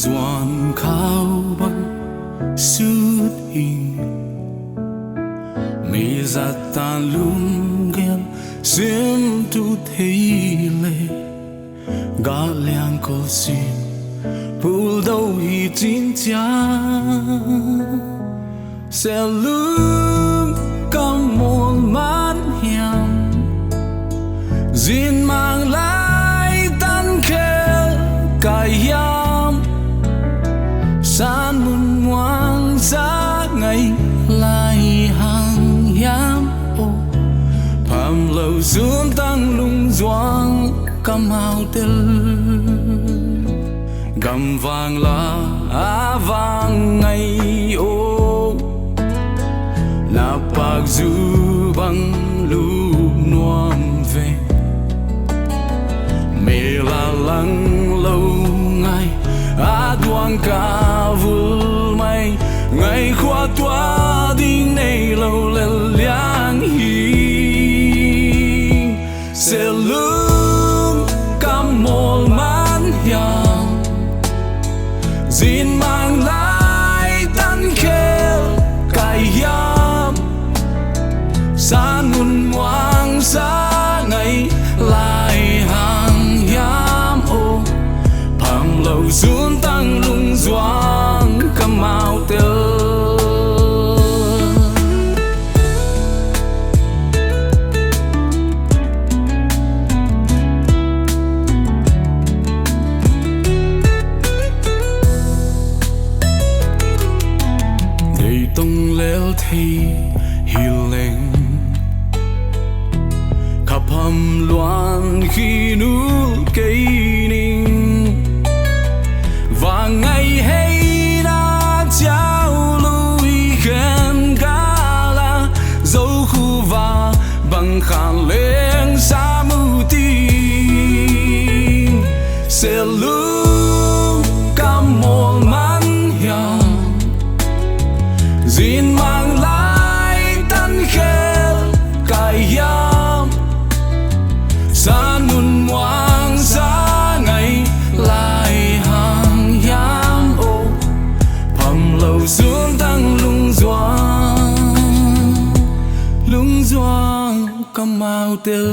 doan khao băng suốt hình mi ra ta lung gel sim tu thấy lệ gã liang cô xin bù đâu hi chín cha sẽ lung cầm một mát hiền duyên mang lại tan khe cài yam san mun ngoan giá ngày lại hàng yam ô phàm lâu xuống tăng lung doang cầm áo tel gầm vàng là vàng ngày ô na bạc du bằng lúc nuông về mê là lăng lâu ngày đoan cả vui mây ngày qua toa đi này lâu lên liang hi sẽ luôn cầm một màn hiền duyên mang lại tan khéo cài yam san mun ngoan giá ngày lại hàng yam ô phàm lâu xuống tăng lung doang cầm áo tel tông léo thì hiền lành khắp hầm loạn khi núi cây ninh và ngày hay đã trao lui khen gà là dấu khu và bằng khăn lên xa mưu tin sẽ luôn cầm một màn hiền duyên mang lại tan khéo cài yam san mun ngoan giá ngày lại hàng yam ô phàm lâu xuống tăng lung doang cầm áo tel